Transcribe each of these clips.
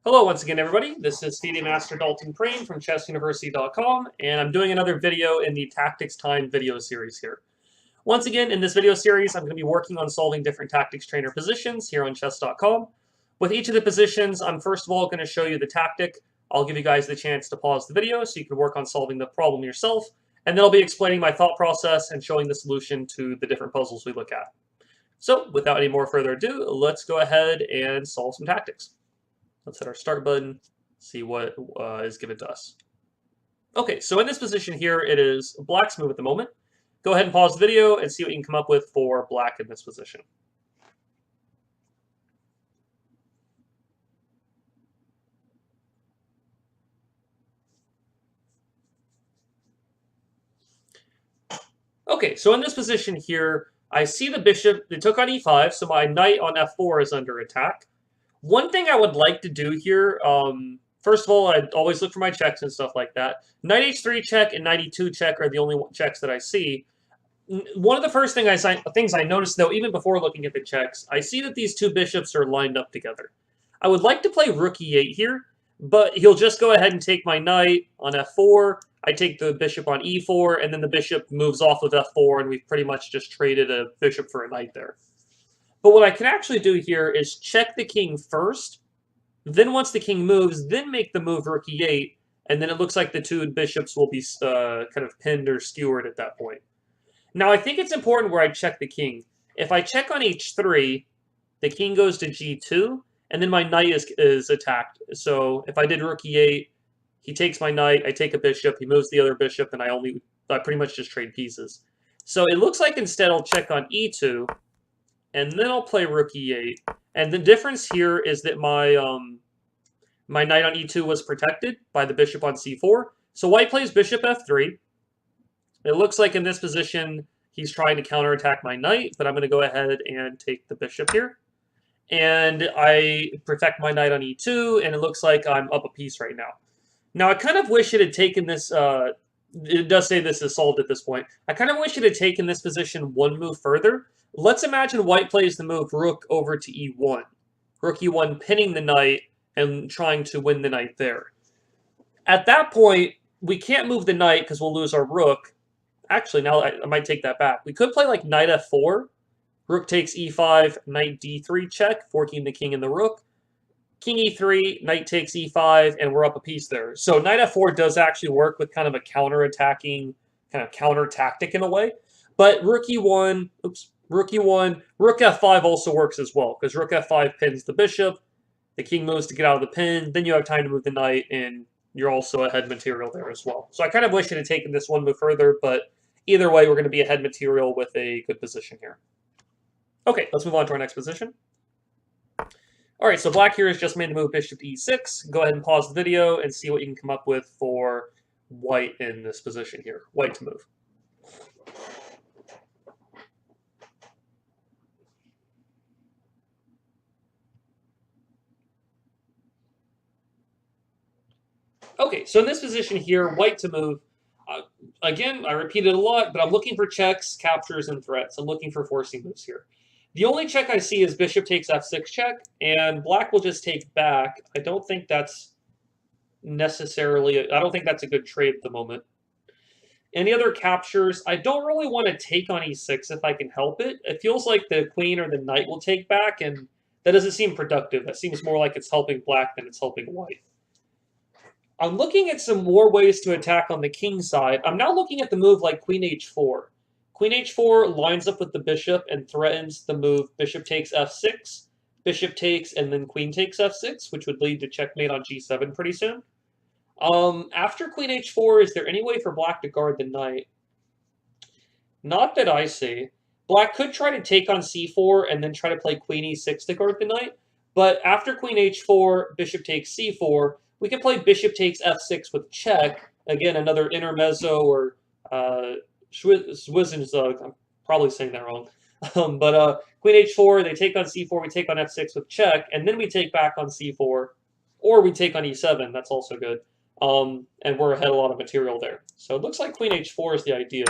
Hello once again, everybody. This is FIDE Master Dalton Perrine from chessuniversity.com, and I'm doing another video in the Tactics Time video series here. Once again, in this video series, I'm going to be working on solving different tactics trainer positions here on chess.com. With each of the positions, I'm first of all going to show you the tactic. I'll give you guys the chance to pause the video so you can work on solving the problem yourself, and then I'll be explaining my thought process and showing the solution to the different puzzles we look at. So, without any more further ado, let's go ahead and solve some tactics. Let's hit our start button, see what is given to us. Okay, so in this position here, it is black's move at the moment. Go ahead and pause the video and see what you can come up with for black in this position. Okay, so in this position here, I see the bishop, they took on e5, so my knight on f4 is under attack. One thing I would like to do here, first of all, I always look for my checks and stuff like that. Knight h3 check and knight e2 check are the only checks that I see. One of the first things I noticed, though, even before looking at the checks, I see that these two bishops are lined up together. I would like to play rook e8 here, but he'll just go ahead and take my knight on f4. I take the bishop on e4, and then the bishop moves off of f4, and we've pretty much just traded a bishop for a knight there. But what I can actually do here is check the king first, then once the king moves, then make the move rook e8, and then it looks like the two bishops will be kind of pinned or skewered at that point. Now, I think it's important where I check the king. If I check on h3, the king goes to g2, and then my knight is attacked. So if I did rook e8, he takes my knight, I take a bishop, he moves the other bishop, and I pretty much just trade pieces. So it looks like instead I'll check on e2, and then I'll play rook e8. And the difference here is that my knight on e2 was protected by the bishop on c4. So white plays bishop f3. It looks like in this position he's trying to counterattack my knight, but I'm going to go ahead and take the bishop here. And I protect my knight on e2, and it looks like I'm up a piece right now. Now, I kind of wish it had taken this... it does say this is solved at this point. I kind of wish it had taken this position one move further. Let's imagine white plays the move rook over to e1. Rook e1 pinning the knight and trying to win the knight there. At that point, we can't move the knight because we'll lose our rook. Actually, now I might take that back. We could play like knight f4. Rook takes e5, knight d3 check, forking the king and the rook. King e3, knight takes e5, and we're up a piece there. So knight f4 does actually work with kind of a counter-attacking, kind of counter-tactic in a way. But rook e1, rook e1, rook f5 also works as well, because rook f5 pins the bishop, the king moves to get out of the pin, then you have time to move the knight, and you're also ahead material there as well. So I kind of wish it had taken this one move further, but either way, we're going to be ahead material with a good position here. Okay, let's move on to our next position. All right, so black here has just made the move bishop to e6. Go ahead and pause the video and see what you can come up with for white in this position here. White to move. Okay, so in this position here, white to move. Again, I repeat it a lot, but I'm looking for checks, captures, and threats. I'm looking for forcing moves here. The only check I see is bishop takes f6 check, and black will just take back. I don't think that's necessarily... I don't think that's a good trade at the moment. Any other captures? I don't really want to take on e6 if I can help it. It feels like the queen or the knight will take back, and that doesn't seem productive. That seems more like it's helping black than it's helping white. I'm looking at some more ways to attack on the king side. I'm now looking at the move like queen h4. Queen h4 lines up with the bishop and threatens the move bishop takes f6, bishop takes, and then queen takes f6, which would lead to checkmate on g7 pretty soon. After queen h4, is there any way for black to guard the knight? Not that I see. Black could try to take on c4 and then try to play queen e6 to guard the knight, but after queen h4, bishop takes c4, we can play bishop takes f6 with check. Again, another intermezzo or Schwizzenzug. I'm probably saying that wrong. But queen h4, they take on c4, we take on f6 with check, and then we take back on c4, or we take on e7. That's also good. And we're ahead a lot of material there. So it looks like queen h4 is the idea.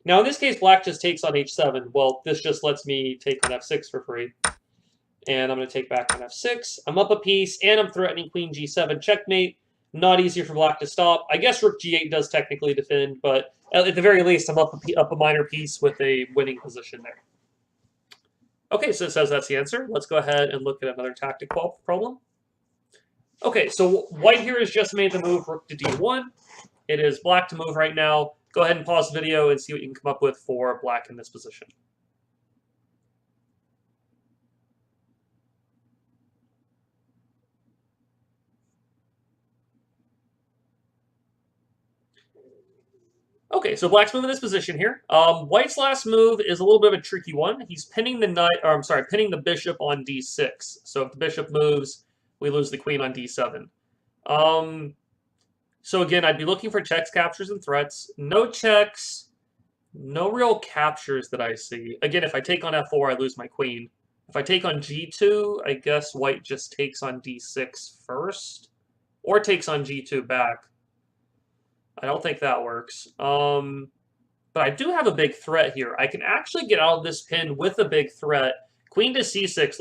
Now, in this case, black just takes on h7. Well, this just lets me take on f6 for free. And I'm going to take back on f6. I'm up a piece, and I'm threatening queen g7 checkmate. Not easier for black to stop. I guess rook g8 does technically defend, but at the very least, I'm up a minor piece with a winning position there. Okay, so it says that's the answer. Let's go ahead and look at another tactic problem. Okay, so white here has just made the move rook to d1. It is black to move right now. Go ahead and pause the video and see what you can come up with for black in this position. Okay, so black's moving this position here. White's last move is a little bit of a tricky one. He's pinning the pinning the bishop on d6. So if the bishop moves, we lose the queen on d7. So again, I'd be looking for checks, captures, and threats. No checks, no real captures that I see. Again, if I take on f4, I lose my queen. If I take on g2, I guess white just takes on d6 first, or takes on g2 back. I don't think that works. But I do have a big threat here. I can actually get out of this pin with a big threat. Queen to c6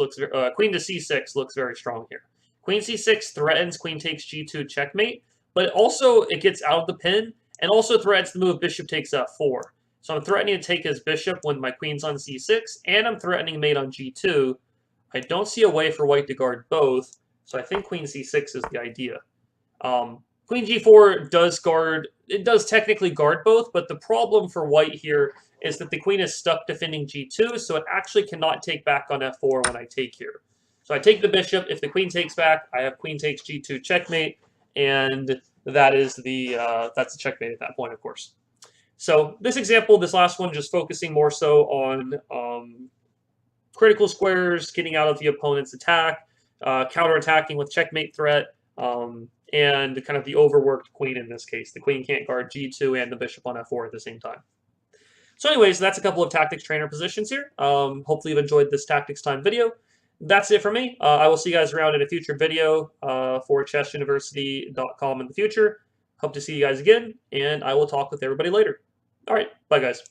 looks very strong here. Queen c6 threatens queen takes g2 checkmate, but also it gets out of the pin and also threatens the move bishop takes f4. So I'm threatening to take his bishop when my queen's on c6, and I'm threatening mate on g2. I don't see a way for white to guard both, so I think queen c6 is the idea. Queen g4 does technically guard both, but the problem for white here is that the queen is stuck defending g2, so it actually cannot take back on f4 when I take here. So I take the bishop. If the queen takes back, I have queen takes g2 checkmate, and that is that's the checkmate at that point, of course. So this example, this last one, just focusing more so on critical squares, getting out of the opponent's attack, counterattacking with checkmate threat, and kind of the overworked queen in this case. The queen can't guard g2 and the bishop on f4 at the same time. So anyways, that's a couple of tactics trainer positions here. Hopefully you've enjoyed this tactics time video. That's it for me. I will see you guys around in a future video for chessuniversity.com in the future. Hope to see you guys again, and I will talk with everybody later. All right, bye guys.